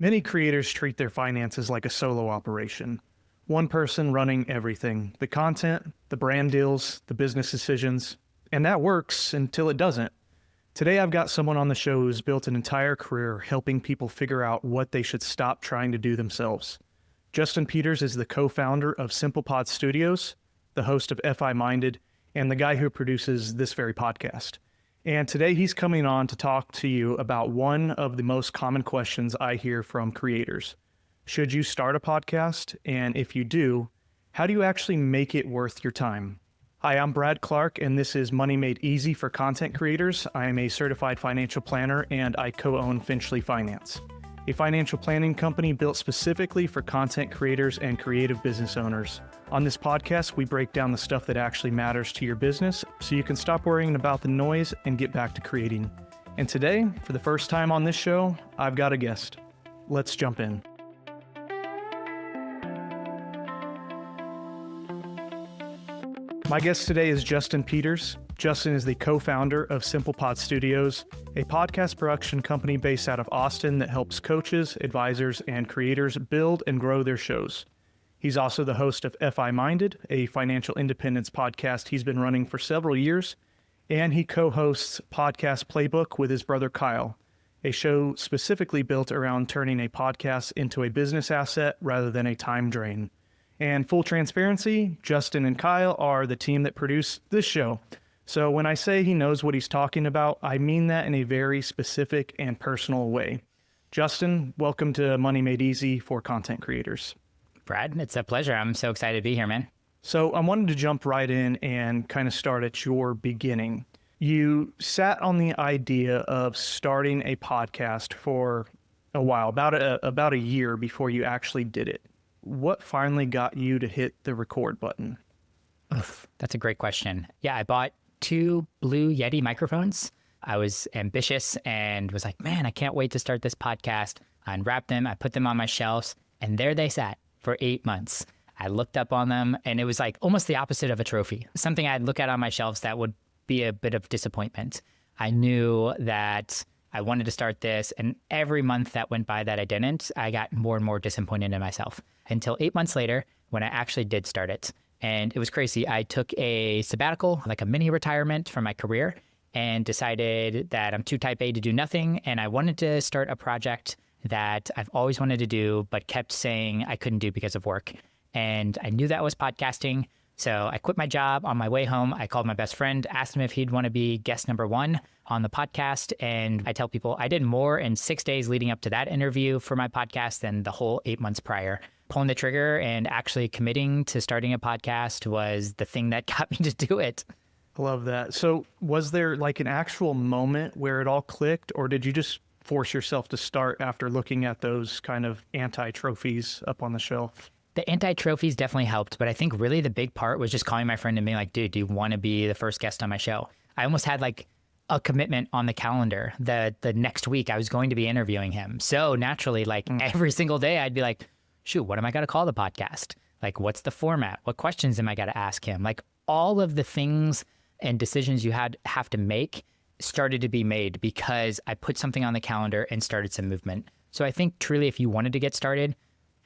Many creators treat their finances like a solo operation. One person running everything, the content, the brand deals, the business decisions, and that works until it doesn't. Today I've got someone on the show who's built an entire career helping people figure out what they should stop trying to do themselves. Justin Peters is the co-founder of SimplePod Studios, the host of FI Minded, and the guy who produces this very podcast. And today he's coming on to talk to you about one of the most common questions I hear from creators. Should you start a podcast? And if you do, how do you actually make it worth your time? Hi, I'm Brad Clark, and this is Money Made Easy for Content Creators. I am a certified financial planner, and I co-own Finchly Finance, a financial planning company built specifically for content creators and creative business owners. On this podcast, we break down the stuff that actually matters to your business so you can stop worrying about the noise and get back to creating. And today, for the first time on this show, I've got a guest. Let's jump in. My guest today is Justin Peters. Justin is the co-founder of SimplePod Studios, a podcast production company based out of Austin that helps coaches, advisors, and creators build and grow their shows. He's also the host of FI Minded, a financial independence podcast he's been running for several years, and he co-hosts Podcast Playbook with his brother Kyle, a show specifically built around turning a podcast into a business asset rather than a time drain. And full transparency, Justin and Kyle are the team that produce this show. So when I say he knows what he's talking about, I mean that in a very specific and personal way. Justin, welcome to Money Made Easy for Content Creators. Brad, it's a pleasure. I'm so excited to be here, man. So I wanted to jump right in and kind of start at your beginning. You sat on the idea of starting a podcast for a while, about a year before you actually did it. What finally got you to hit the record button? That's a great question. Yeah, I bought 2 Blue Yeti microphones. I was ambitious and was like, man, I can't wait to start this podcast. I unwrapped them, I put them on my shelves, and there they sat for 8 months. I looked up on them and it was like almost the opposite of a trophy, something I'd look at on my shelves that would be a bit of disappointment. I knew that I wanted to start this, and every month that went by that I didn't, I got more and more disappointed in myself until 8 months later when I actually did start it. And it was crazy. I took a sabbatical, like a mini retirement from my career, and decided that I'm too type A to do nothing. And I wanted to start a project that I've always wanted to do, but kept saying I couldn't do because of work. And I knew that was podcasting. So I quit my job. On my way home, I called my best friend, asked him if he'd want to be guest number 1 on the podcast. And I tell people I did more in 6 days leading up to that interview for my podcast than the whole 8 months prior. Pulling the trigger and actually committing to starting a podcast was the thing that got me to do it. I love that. So was there like an actual moment where it all clicked, or did you just force yourself to start after looking at those kind of anti-trophies up on the shelf? The anti-trophies definitely helped, but I think really the big part was just calling my friend and being like, dude, do you want to be the first guest on my show? I almost had like a commitment on the calendar that the next week I was going to be interviewing him. So naturally, like every single day I'd be like, shoot, what am I going to call the podcast? Like, what's the format? What questions am I going to ask him? Like all of the things and decisions you have to make started to be made because I put something on the calendar and started some movement. So I think truly if you wanted to get started,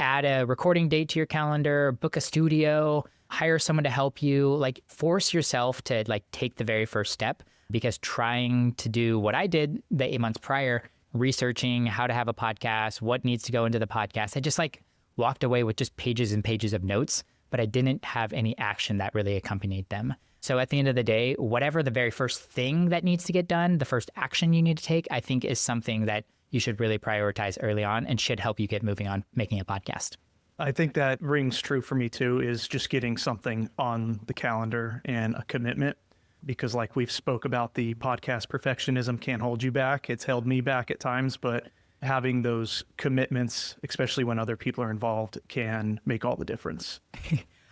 add a recording date to your calendar, book a studio, hire someone to help you, like force yourself to like take the very first step, because trying to do what I did the 8 months prior, researching how to have a podcast, what needs to go into the podcast, I just like walked away with just pages and pages of notes, but I didn't have any action that really accompanied them. So at the end of the day, whatever the very first thing that needs to get done, the first action you need to take, I think is something that you should really prioritize early on and should help you get moving on making a podcast. I think that rings true for me too, is just getting something on the calendar and a commitment, because like we've spoke about, the podcast perfectionism can't hold you back. It's held me back at times, but having those commitments, especially when other people are involved, can make all the difference.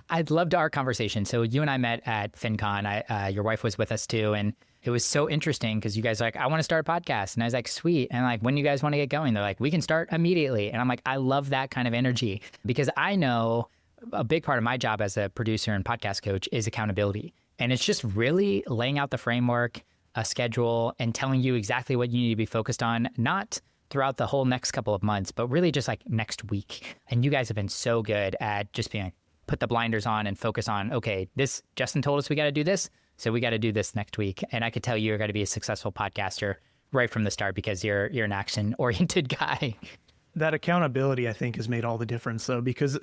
I'd loved our conversation. So you and I met at FinCon. Your wife was with us too. And it was so interesting because you guys are like, I want to start a podcast. And I was like, sweet. And like, when you guys want to get going? They're like, we can start immediately. And I'm like, I love that kind of energy, because I know a big part of my job as a producer and podcast coach is accountability. And it's just really laying out the framework, a schedule, and telling you exactly what you need to be focused on, not throughout the whole next couple of months, but really just like next week. And you guys have been so good at just being like, put the blinders on and focus on, okay, this Justin told us we got to do this, so we got to do this next week. And I could tell you're going to be a successful podcaster right from the start because you're an action-oriented guy. That accountability, I think, has made all the difference, though, because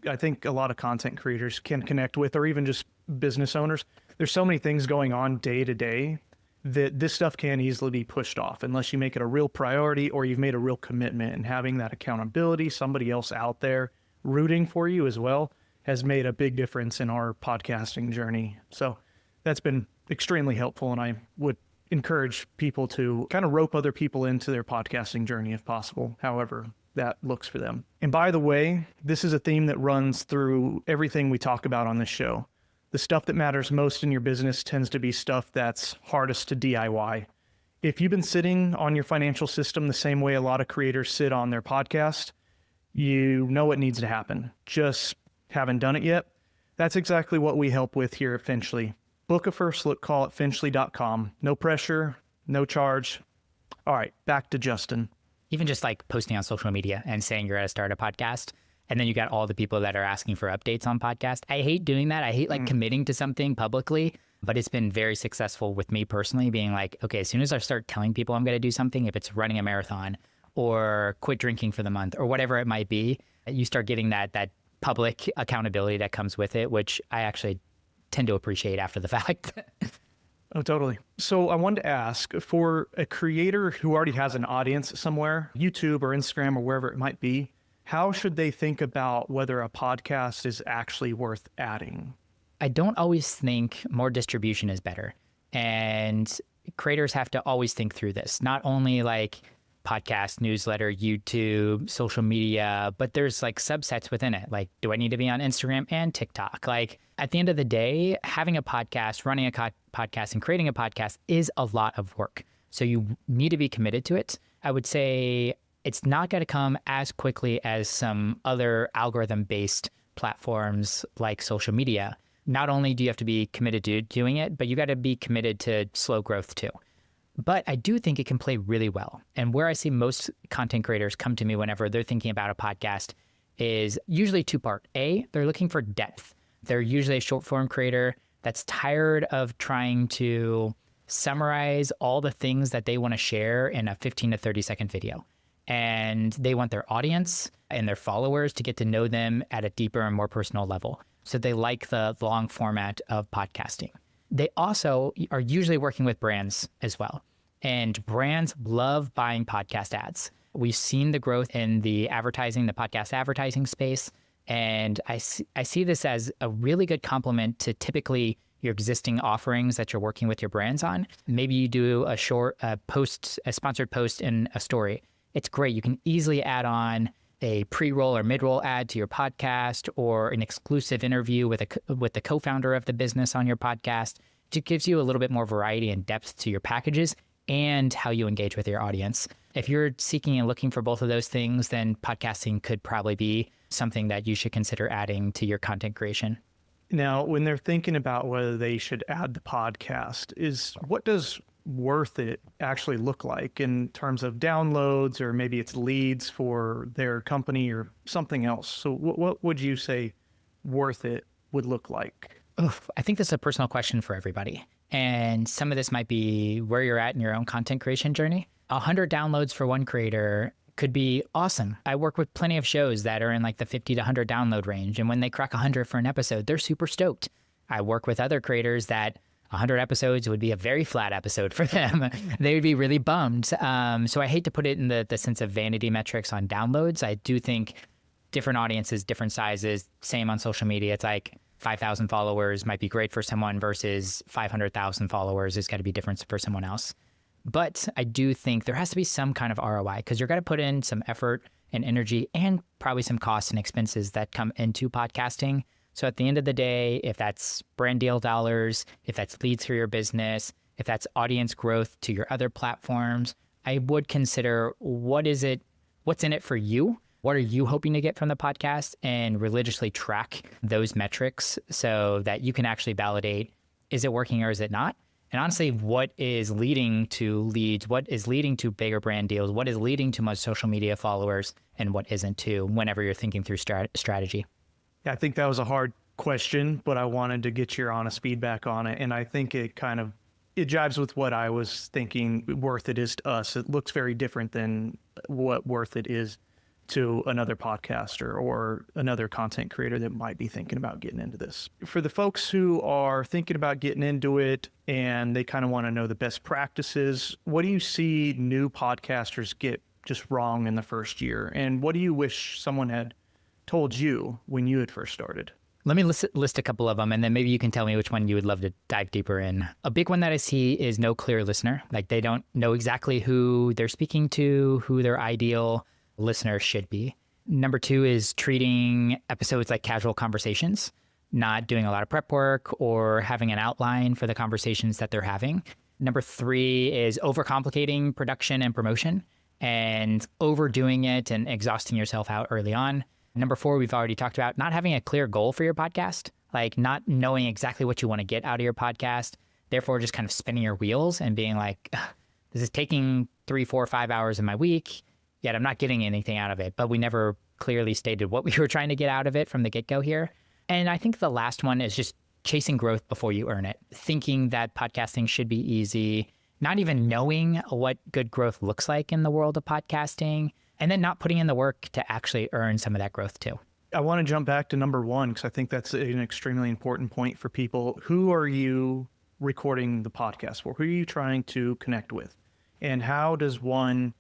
I think a lot of content creators can connect with, or even just business owners. There's so many things going on day to day that this stuff can easily be pushed off unless you make it a real priority or you've made a real commitment. And having that accountability, somebody else out there rooting for you as well, has made a big difference in our podcasting journey. So that's been extremely helpful. And I would encourage people to kind of rope other people into their podcasting journey if possible, however that looks for them. And by the way, this is a theme that runs through everything we talk about on this show. The stuff that matters most in your business tends to be stuff that's hardest to DIY. If you've been sitting on your financial system the same way a lot of creators sit on their podcast, you know what needs to happen. Just haven't done it yet? That's exactly what we help with here at Finchly. Book a first look call at finchly.com. No pressure, no charge. All right, back to Justin. Even just like posting on social media and saying you're going to start a podcast, and then you got all the people that are asking for updates on podcast. I hate doing that. I hate like committing to something publicly, but it's been very successful with me personally being like, okay, as soon as I start telling people I'm going to do something, if it's running a marathon or quit drinking for the month or whatever it might be, you start getting that public accountability that comes with it, which I actually tend to appreciate after the fact. Oh, totally. So I wanted to ask, for a creator who already has an audience somewhere, YouTube or Instagram or wherever it might be, how should they think about whether a podcast is actually worth adding? I don't always think more distribution is better. And creators have to always think through this, not only like podcast, newsletter, YouTube, social media, but there's like subsets within it. Like, do I need to be on Instagram and TikTok? Like at the end of the day, having a podcast, running a podcast and creating a podcast is a lot of work. So you need to be committed to it. I would say it's not going to come as quickly as some other algorithm-based platforms like social media. Not only do you have to be committed to doing it, but you got to be committed to slow growth too. But I do think it can play really well. And where I see most content creators come to me whenever they're thinking about a podcast is usually two-part. A, they're looking for depth. They're usually a short-form creator that's tired of trying to summarize all the things that they want to share in a 15 to 30-second video. And they want their audience and their followers to get to know them at a deeper and more personal level. So they like the long format of podcasting. They also are usually working with brands as well. And brands love buying podcast ads. We've seen the growth in the podcast advertising space. And I see this as a really good complement to typically your existing offerings that you're working with your brands on. Maybe you do a sponsored post in a story. It's great. You can easily add on a pre-roll or mid-roll ad to your podcast or an exclusive interview with the co-founder of the business on your podcast. It gives you a little bit more variety and depth to your packages and how you engage with your audience. If you're seeking and looking for both of those things, then podcasting could probably be something that you should consider adding to your content creation. Now, when they're thinking about whether they should add the podcast, what does worth it actually look like in terms of downloads, or maybe it's leads for their company or something else? So what would you say worth it would look like? I think this is a personal question for everybody. And some of this might be where you're at in your own content creation journey. 100 downloads for one creator could be awesome. I work with plenty of shows that are in like the 50 to 100 download range. And when they crack 100 for an episode, they're super stoked. I work with other creators that 100 episodes would be a very flat episode for them. They would be really bummed. So I hate to put it in the sense of vanity metrics on downloads. I do think different audiences, different sizes, same on social media. It's like 5,000 followers might be great for someone versus 500,000 followers is going to be different for someone else. But I do think there has to be some kind of ROI because you're going to put in some effort and energy and probably some costs and expenses that come into podcasting. So at the end of the day, if that's brand deal dollars, if that's leads for your business, if that's audience growth to your other platforms, I would consider what's in it for you? What are you hoping to get from the podcast, and religiously track those metrics so that you can actually validate, is it working or is it not? and honestly, what is leading to leads, what is leading to bigger brand deals, what is leading to much social media followers, and what isn't too, whenever you're thinking through strategy. Yeah, I think that was a hard question, but I wanted to get your honest feedback on it. And I think it jives with what I was thinking worth it is to us. It looks very different than what worth it is to another podcaster or another content creator that might be thinking about getting into this. For the folks who are thinking about getting into it and they kind of want to know the best practices, what do you see new podcasters get just wrong in the first year? And what do you wish someone had told you when you had first started? Let me list a couple of them, and then maybe you can tell me which one you would love to dive deeper in. A big one that I see is no clear listener. Like they don't know exactly who they're speaking to, who their ideal listener should be. Number 2 is treating episodes like casual conversations, not doing a lot of prep work or having an outline for the conversations that they're having. Number 3 is overcomplicating production and promotion and overdoing it and exhausting yourself out early on. Number 4, we've already talked about not having a clear goal for your podcast, like not knowing exactly what you want to get out of your podcast, therefore just kind of spinning your wheels and being like, this is taking 3, 4, 5 hours in my week, yet I'm not getting anything out of it. But we never clearly stated what we were trying to get out of it from the get-go here. And I think the last one is just chasing growth before you earn it, thinking that podcasting should be easy, not even knowing what good growth looks like in the world of podcasting, and then not putting in the work to actually earn some of that growth too. I want to jump back to number 1 because I think that's an extremely important point for people. Who are you recording the podcast for? Who are you trying to connect with? And how does one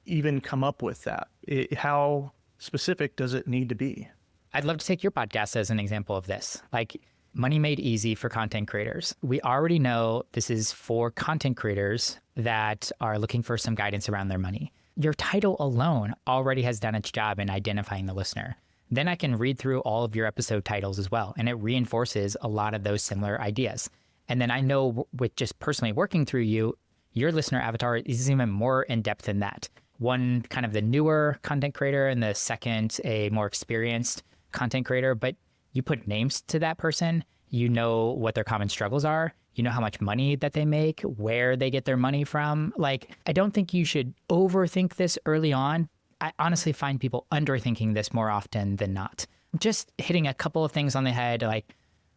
even come up with that? How specific does it need to be? I'd love to take your podcast as an example of this. Like Money Made Easy for content creators. We already know this is for content creators that are looking for some guidance around their money. Your title alone already has done its job in identifying the listener. Then I can read through all of your episode titles as well, and it reinforces a lot of those similar ideas. And then I know with just personally working through you, your listener avatar is even more in depth than that. One kind of the newer content creator and the second a more experienced content creator, but you put names to that person, you know what their common struggles are, you know how much money that they make, where they get their money from. Like, I don't think you should overthink this early on. I honestly find people underthinking this more often than not. Just hitting a couple of things on the head, like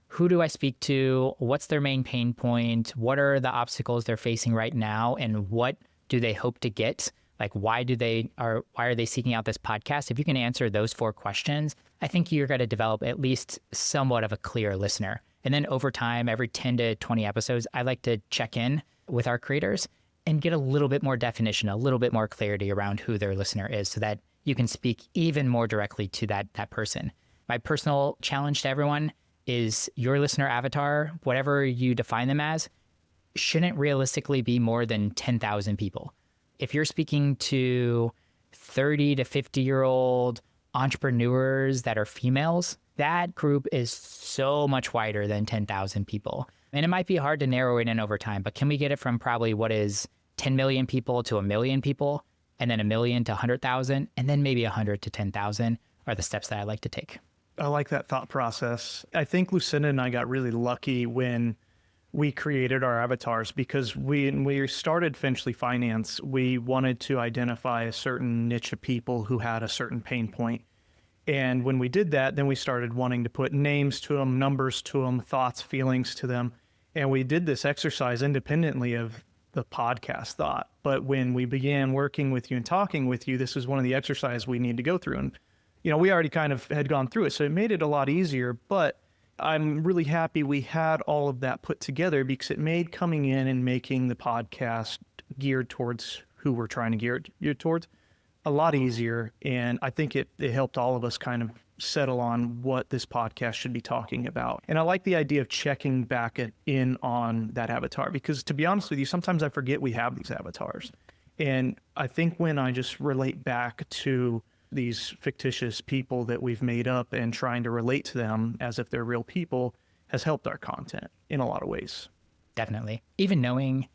who do I speak to? What's their main pain point? What are the obstacles they're facing right now? And what do they hope to get? Like, why are they seeking out this podcast? If you can answer those 4 questions, I think you're going to develop at least somewhat of a clear listener. And then over time, every 10 to 20 episodes, I like to check in with our creators and get a little bit more definition, a little bit more clarity around who their listener is so that you can speak even more directly to that person. My personal challenge to everyone is your listener avatar, whatever you define them as, shouldn't realistically be more than 10,000 people. If you're speaking to 30 to 50-year-old entrepreneurs that are females, that group is so much wider than 10,000 people. And it might be hard to narrow it in over time, but can we get it from probably what is 10 million people to 1 million people, and then 1 million to 100,000, and then maybe 100 to 10,000 are the steps that I like to take. I like that thought process. I think Lucinda and I got really lucky when we created our avatars because when we started Finchly Finance, we wanted to identify a certain niche of people who had a certain pain point. And when we did that, then we started wanting to put names to them, numbers to them, thoughts, feelings to them. And we did this exercise independently of the podcast thought. But when we began working with you and talking with you, this was one of the exercises we need to go through. And, we already kind of had gone through it, so it made it a lot easier. But I'm really happy we had all of that put together because it made coming in and making the podcast geared towards who we're trying to gear towards a lot easier. And I think it helped all of us kind of settle on what this podcast should be talking about. And I like the idea of checking back in on that avatar because, to be honest with you, sometimes I forget we have these avatars. And I think when I just relate back to these fictitious people that we've made up and trying to relate to them as if they're real people has helped our content in a lot of ways. Definitely. Even knowing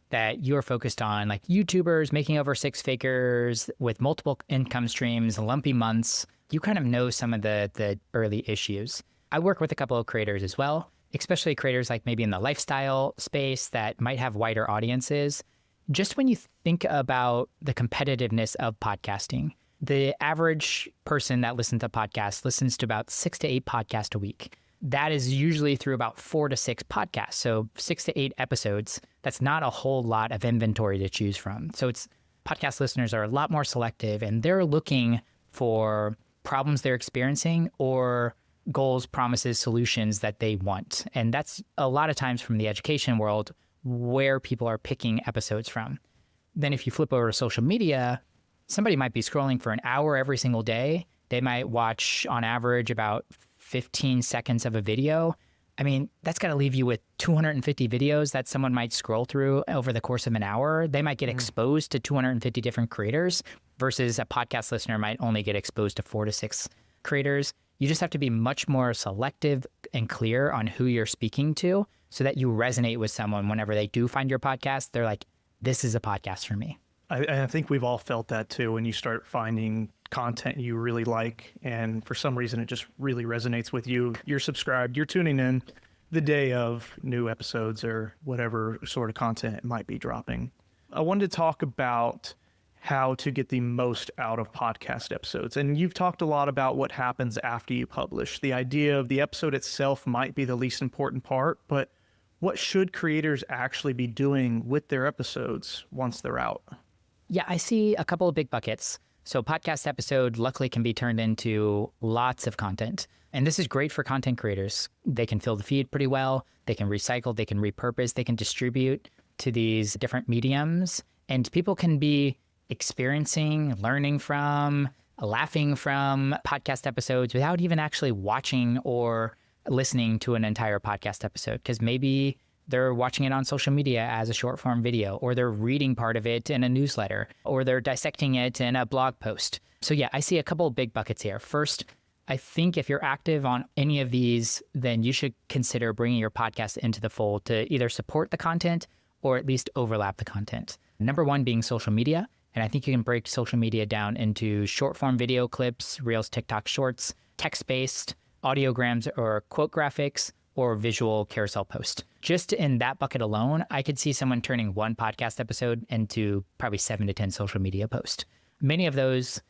that you're focused on like YouTubers making over 6 figures with multiple income streams, lumpy months, you kind of know some of the early issues. I work with a couple of creators as well, especially creators like maybe in the lifestyle space that might have wider audiences. Just when you think about the competitiveness of podcasting, the average person that listens to podcasts listens to about 6 to 8 podcasts a week. That is usually through about 4 to 6 podcasts. So 6 to 8 episodes. That's not a whole lot of inventory to choose from. So podcast listeners are a lot more selective, and they're looking for problems they're experiencing or goals, promises, solutions that they want. And that's a lot of times from the education world where people are picking episodes from. Then if you flip over to social media, somebody might be scrolling for an hour every single day. They might watch on average about 15 seconds of a video. I mean, that's got to leave you with 250 videos that someone might scroll through over the course of an hour. They might get exposed to 250 different creators versus a podcast listener might only get exposed to 4 to 6 creators. You just have to be much more selective and clear on who you're speaking to so that you resonate with someone whenever they do find your podcast. They're like, this is a podcast for me. I think we've all felt that too when you start finding content you really like, and for some reason it just really resonates with you. You're subscribed, you're tuning in the day of new episodes or whatever sort of content it might be dropping. I wanted to talk about how to get the most out of podcast episodes. And you've talked a lot about what happens after you publish. The idea of the episode itself might be the least important part, but what should creators actually be doing with their episodes once they're out? Yeah, I see a couple of big buckets. So podcast episode luckily can be turned into lots of content. And this is great for content creators. They can fill the feed pretty well. They can recycle, they can repurpose, they can distribute to these different mediums. And people can be experiencing, learning from, laughing from podcast episodes without even actually watching or listening to an entire podcast episode. Because maybe they're watching it on social media as a short form video, or they're reading part of it in a newsletter, or they're dissecting it in a blog post. So yeah, I see a couple of big buckets here. First, I think if you're active on any of these, then you should consider bringing your podcast into the fold to either support the content or at least overlap the content. Number one being social media. And I think you can break social media down into short form video clips, Reels, TikTok shorts, text-based, audiograms or quote graphics, or visual carousel post. Just in that bucket alone, I could see someone turning one podcast episode into probably 7 to 10 social media posts. Many of those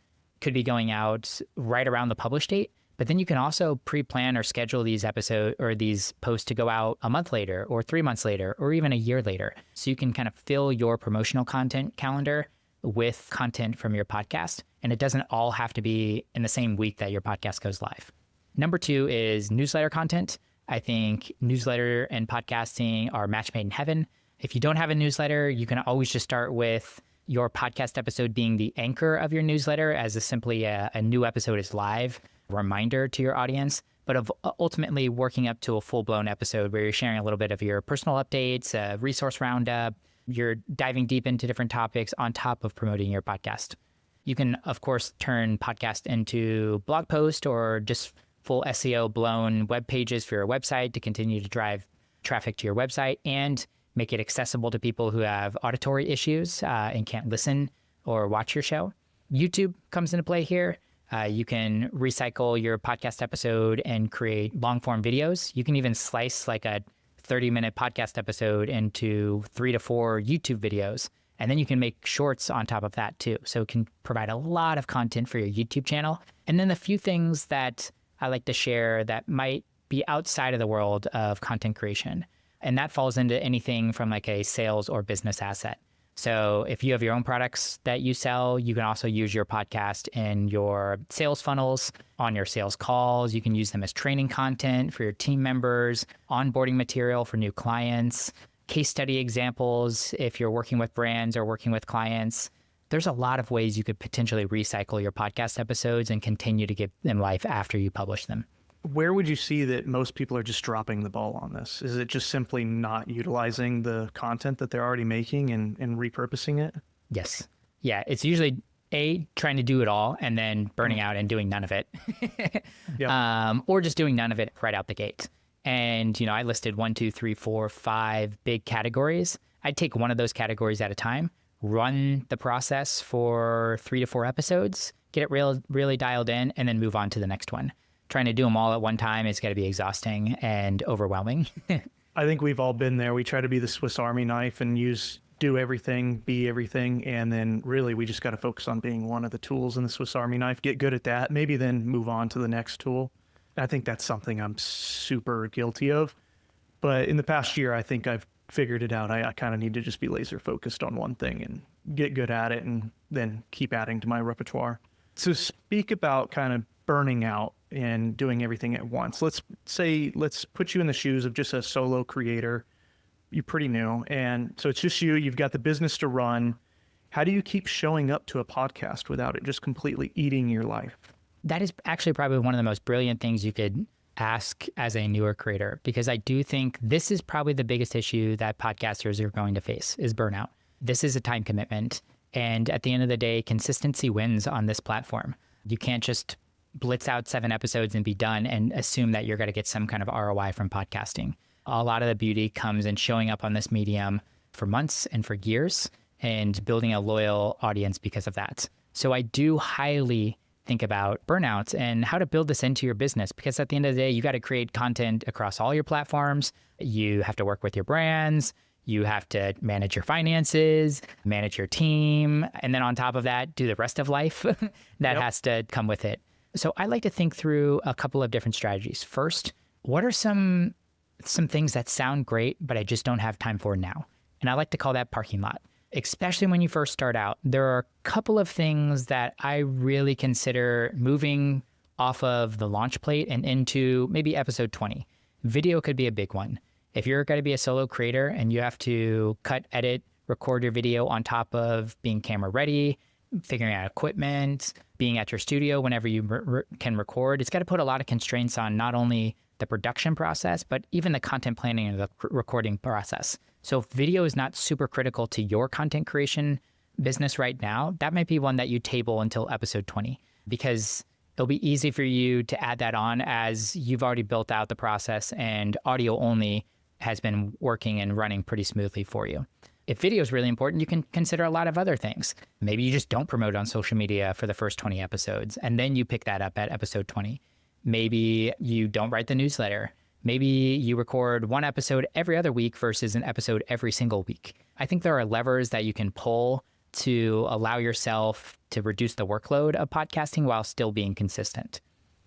could be going out right around the publish date, but then you can also pre-plan or schedule these episodes or these posts to go out a month later or 3 months later or even a year later. So you can kind of fill your promotional content calendar with content from your podcast, and it doesn't all have to be in the same week that your podcast goes live. Number 2 is newsletter content. I think newsletter and podcasting are match made in heaven. If you don't have a newsletter, you can always just start with your podcast episode being the anchor of your newsletter as simply a new episode is live reminder to your audience, but of ultimately working up to a full-blown episode where you're sharing a little bit of your personal updates, a resource roundup, you're diving deep into different topics on top of promoting your podcast. You can, of course, turn podcast into blog post or just full SEO blown web pages for your website to continue to drive traffic to your website and make it accessible to people who have auditory issues and can't listen or watch your show. YouTube comes into play here. You can recycle your podcast episode and create long form videos. You can even slice like a 30-minute podcast episode into 3 to 4 YouTube videos. And then you can make shorts on top of that too. So it can provide a lot of content for your YouTube channel. And then a few things that I like to share that might be outside of the world of content creation. And that falls into anything from like a sales or business asset. So if you have your own products that you sell, you can also use your podcast in your sales funnels, on your sales calls. You can use them as training content for your team members, onboarding material for new clients, case study examples if you're working with brands or working with clients. There's a lot of ways you could potentially recycle your podcast episodes and continue to give them life after you publish them. Where would you see that most people are just dropping the ball on this? Is it just simply not utilizing the content that they're already making and repurposing it? Yes. Yeah. It's usually trying to do it all and then burning out and doing none of it. Or just doing none of it right out the gate. And, I listed 1, 2, 3, 4, 5 big categories. I'd take one of those categories at a time, run the process for 3 to 4 episodes, get it really dialed in, and then move on to the next one. trying to do them all at one time is going to be exhausting and overwhelming. I think we've all been there. We try to be the Swiss Army knife and do everything, be everything. And then really we just got to focus on being one of the tools in the Swiss Army knife, get good at that, maybe then move on to the next tool. I think that's something I'm super guilty of. But in the past year, I think I've figured it out. I kind of need to just be laser focused on one thing and get good at it and then keep adding to my repertoire. So speak about kind of burning out and doing everything at once. Let's put you in the shoes of just a solo creator. You're pretty new. And so it's just you've got the business to run. How do you keep showing up to a podcast without it just completely eating your life? That is actually probably one of the most brilliant things you could ask as a newer creator, because I do think this is probably the biggest issue that podcasters are going to face is burnout. This is a time commitment. And at the end of the day, consistency wins on this platform. You can't just blitz out 7 episodes and be done and assume that you're going to get some kind of ROI from podcasting. A lot of the beauty comes in showing up on this medium for months and for years and building a loyal audience because of that. So I do highly think about burnout and how to build this into your business, because at the end of the day, you got to create content across all your platforms. You have to work with your brands. You have to manage your finances, manage your team, and then on top of that, do the rest of life that has to come with it. So I like to think through a couple of different strategies. First, what are some things that sound great, but I just don't have time for now? And I like to call that parking lot. Especially when you first start out, there are a couple of things that I really consider moving off of the launch plate and into maybe episode 20. Video could be a big one. If you're going to be a solo creator and you have to cut, edit, record your video on top of being camera ready, figuring out equipment, being at your studio whenever you can record, it's got to put a lot of constraints on not only the production process, but even the content planning and the recording process. So if video is not super critical to your content creation business right now, that might be one that you table until episode 20, because it'll be easy for you to add that on as you've already built out the process and audio only has been working and running pretty smoothly for you. If video is really important, you can consider a lot of other things. Maybe you just don't promote on social media for the first 20 episodes, and then you pick that up at episode 20. Maybe you don't write the newsletter. Maybe you record one episode every other week versus an episode every single week. I think there are levers that you can pull to allow yourself to reduce the workload of podcasting while still being consistent.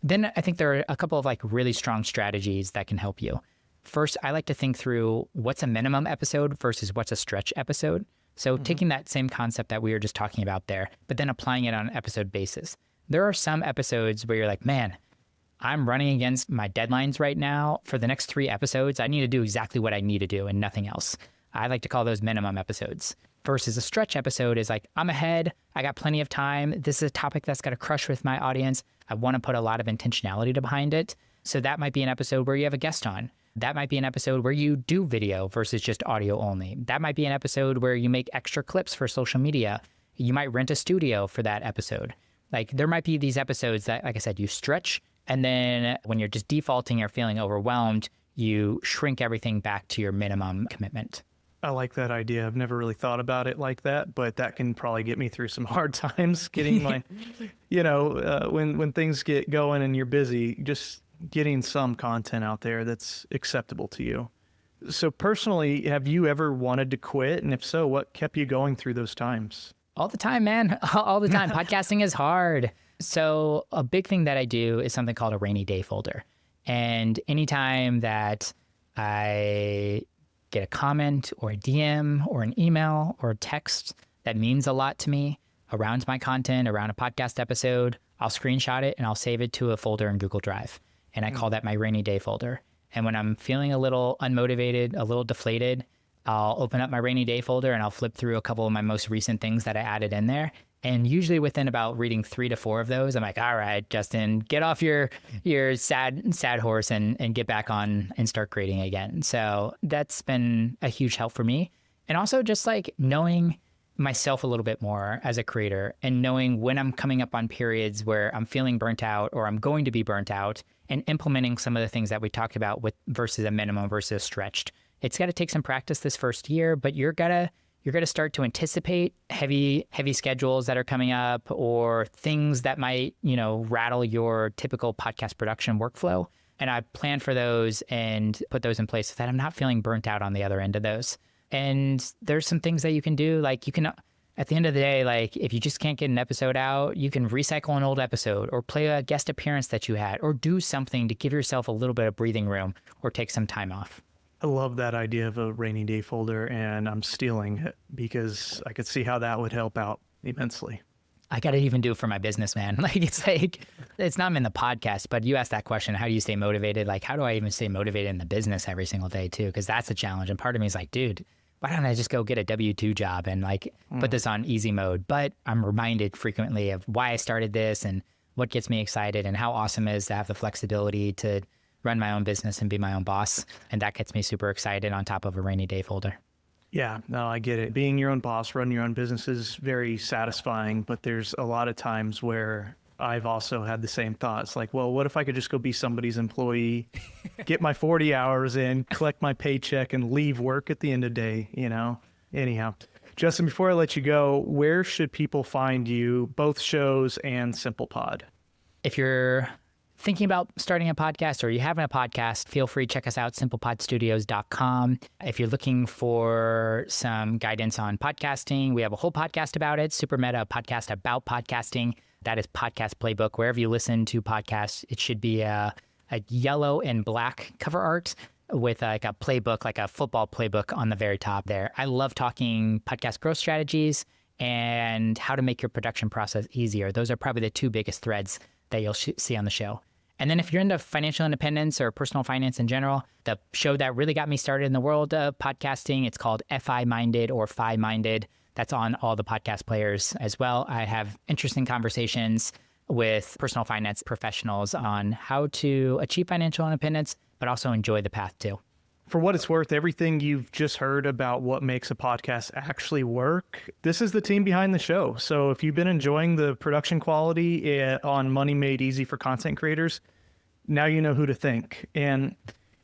Then I think there are a couple of really strong strategies that can help you. First, I like to think through what's a minimum episode versus what's a stretch episode. So taking that same concept that we were just talking about there, but then applying it on an episode basis. There are some episodes where you're like, man, I'm running against my deadlines right now. For the next 3 episodes, I need to do exactly what I need to do and nothing else. I like to call those minimum episodes. Versus a stretch episode is like, I'm ahead. I got plenty of time. This is a topic that's got to crush with my audience. I want to put a lot of intentionality behind it. So that might be an episode where you have a guest on. That might be an episode where you do video versus just audio only. That might be an episode where you make extra clips for social media. You might rent a studio for that episode. There might be these episodes that, like I said, you stretch. And then when you're just defaulting or feeling overwhelmed, you shrink everything back to your minimum commitment. I like that idea. I've never really thought about it like that, but that can probably get me through some hard times getting my, when things get going and you're busy, just getting some content out there that's acceptable to you. So personally, have you ever wanted to quit? And if so, what kept you going through those times? All the time, man. All the time. Podcasting is hard. So a big thing that I do is something called a rainy day folder. And anytime that I get a comment or a DM or an email or a text that means a lot to me around my content, around a podcast episode, I'll screenshot it and I'll save it to a folder in Google Drive. And I call that my rainy day folder. And when I'm feeling a little unmotivated, a little deflated, I'll open up my rainy day folder and I'll flip through a couple of my most recent things that I added in there. And usually within about reading 3 to 4 of those, I'm like, all right, Justin, get off your sad horse and get back on and start creating again. So that's been a huge help for me. And also just knowing myself a little bit more as a creator and knowing when I'm coming up on periods where I'm feeling burnt out or I'm going to be burnt out and implementing some of the things that we talked about with versus a minimum versus stretched. It's got to take some practice this first year, but you're gonna you're going to start to anticipate heavy schedules that are coming up or things that might, rattle your typical podcast production workflow. And I plan for those and put those in place so that I'm not feeling burnt out on the other end of those. And there's some things that you can do. Like you can, at the end of the day, like if you just can't get an episode out, you can recycle an old episode or play a guest appearance that you had or do something to give yourself a little bit of breathing room or take some time off. I love that idea of a rainy day folder, and I'm stealing it because I could see how that would help out immensely. I got to even do it for my business, man. It's not in the podcast, but you asked that question, how do you stay motivated? Like, how do I even stay motivated in the business every single day too? Because that's a challenge. And part of me is like, dude, why don't I just go get a W-2 job and put this on easy mode? But I'm reminded frequently of why I started this and what gets me excited and how awesome it is to have the flexibility to run my own business and be my own boss. And that gets me super excited on top of a rainy day folder. Yeah, no, I get it. Being your own boss, running your own business is very satisfying, but there's a lot of times where I've also had the same thoughts. Like, well, what if I could just go be somebody's employee, get my 40 hours in, collect my paycheck, and leave work at the end of the day, Anyhow, Justin, before I let you go, where should people find you, both shows and SimplePod? If you're thinking about starting a podcast or you having a podcast, feel free to check us out, simplepodstudios.com. If you're looking for some guidance on podcasting, we have a whole podcast about it, Super Meta, podcast about podcasting. That is Podcast Playbook. Wherever you listen to podcasts, it should be a yellow and black cover art with like a playbook, like a football playbook on the very top there. I love talking podcast growth strategies and how to make your production process easier. Those are probably the two biggest threads that you'll see on the show. And then if you're into financial independence or personal finance in general, the show that really got me started in the world of podcasting, it's called FI Minded or FI Minded. That's on all the podcast players as well. I have interesting conversations with personal finance professionals on how to achieve financial independence, but also enjoy the path too. For what it's worth, everything you've just heard about what makes a podcast actually work, this is the team behind the show. So if you've been enjoying the production quality on Money Made Easy for content creators, now you know who to thank. And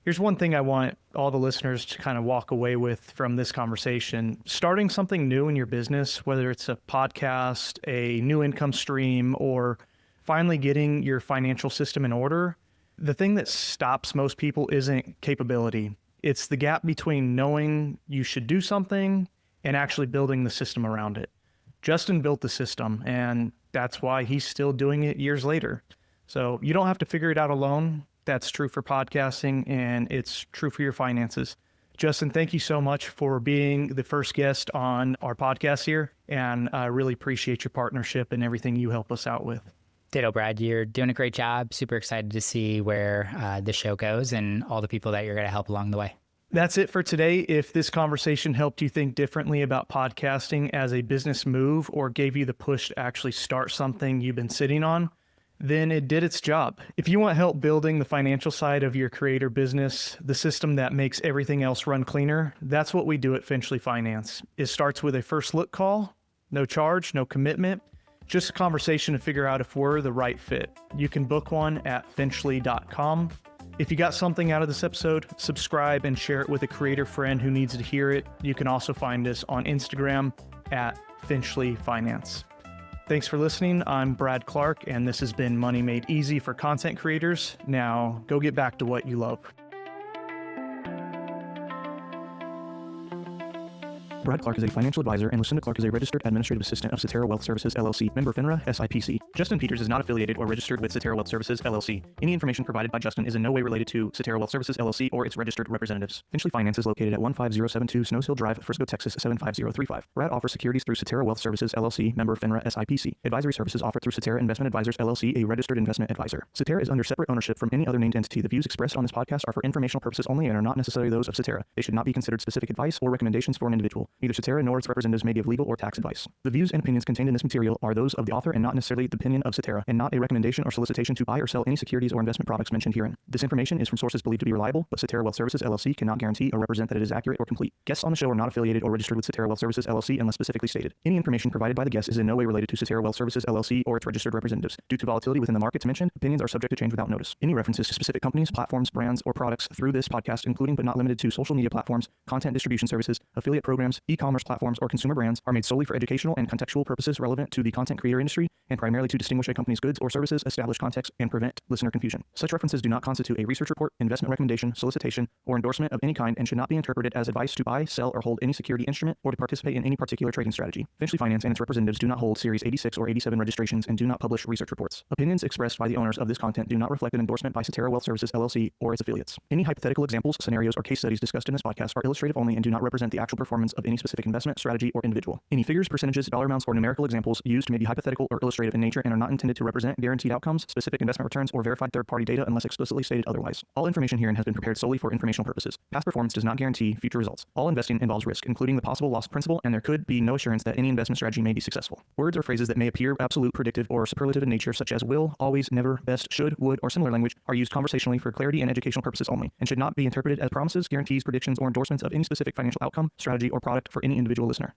here's one thing I want all the listeners to kind of walk away with from this conversation. Starting something new in your business, whether it's a podcast, a new income stream, or finally getting your financial system in order, the thing that stops most people isn't capability. It's the gap between knowing you should do something and actually building the system around it. Justin built the system, and that's why he's still doing it years later. So you don't have to figure it out alone. That's true for podcasting, and it's true for your finances. Justin, thank you so much for being the first guest on our podcast here, and I really appreciate your partnership and everything you help us out with. Ditto, Brad. You're doing a great job. Super excited to see where the show goes and all the people that you're going to help along the way. That's it for today. If this conversation helped you think differently about podcasting as a business move or gave you the push to actually start something you've been sitting on, then it did its job. If you want help building the financial side of your creator business, the system that makes everything else run cleaner, that's what we do at Finchly Finance. It starts with a first look call, no charge, no commitment, just a conversation to figure out if we're the right fit. You can book one at finchly.com. If you got something out of this episode, subscribe and share it with a creator friend who needs to hear it. You can also find us on Instagram at Finchly Finance. Thanks for listening. I'm Brad Clark, and this has been Money Made Easy for content creators. Now, go get back to what you love. Brad Clark is a financial advisor, and Lucinda Clark is a registered administrative assistant of Cetera Wealth Services, LLC, member FINRA, SIPC. Justin Peters is not affiliated or registered with Cetera Wealth Services, LLC. Any information provided by Justin is in no way related to Cetera Wealth Services, LLC, or its registered representatives. Finchly Finance is located at 15072 Snows Hill Drive, Frisco, Texas, 75035. Brad offers securities through Cetera Wealth Services, LLC, member FINRA, SIPC. Advisory services offered through Cetera Investment Advisors, LLC, a registered investment advisor. Cetera is under separate ownership from any other named entity. The views expressed on this podcast are for informational purposes only and are not necessarily those of Cetera. They should not be considered specific advice or recommendations for an individual. Neither Cetera nor its representatives may give legal or tax advice. The views and opinions contained in this material are those of the author and not necessarily the opinion of Cetera, and not a recommendation or solicitation to buy or sell any securities or investment products mentioned herein. This information is from sources believed to be reliable, but Cetera Wealth Services, LLC cannot guarantee or represent that it is accurate or complete. Guests on the show are not affiliated or registered with Cetera Wealth Services, LLC unless specifically stated. Any information provided by the guest is in no way related to Cetera Wealth Services, LLC or its registered representatives. Due to volatility within the markets mentioned, opinions are subject to change without notice. Any references to specific companies, platforms, brands, or products through this podcast, including but not limited to social media platforms, content distribution services, affiliate programs, e-commerce platforms, or consumer brands are made solely for educational and contextual purposes relevant to the content creator industry and primarily to distinguish a company's goods or services, establish context, and prevent listener confusion. Such references do not constitute a research report, investment recommendation, solicitation, or endorsement of any kind and should not be interpreted as advice to buy, sell, or hold any security instrument or to participate in any particular trading strategy. Finchly Finance and its representatives do not hold Series 86 or 87 registrations and do not publish research reports. Opinions expressed by the owners of this content do not reflect an endorsement by Cetera Wealth Services LLC or its affiliates. Any hypothetical examples, scenarios, or case studies discussed in this podcast are illustrative only and do not represent the actual performance of any specific investment, strategy, or individual. Any figures, percentages, dollar amounts, or numerical examples used may be hypothetical or illustrative in nature and are not intended to represent guaranteed outcomes, specific investment returns, or verified third-party data unless explicitly stated otherwise. All information herein has been prepared solely for informational purposes. Past performance does not guarantee future results. All investing involves risk, including the possible loss of principal, and there could be no assurance that any investment strategy may be successful. Words or phrases that may appear absolute, predictive, or superlative in nature, such as will, always, never, best, should, would, or similar language, are used conversationally for clarity and educational purposes only, and should not be interpreted as promises, guarantees, predictions, or endorsements of any specific financial outcome, strategy, or product for any individual listener.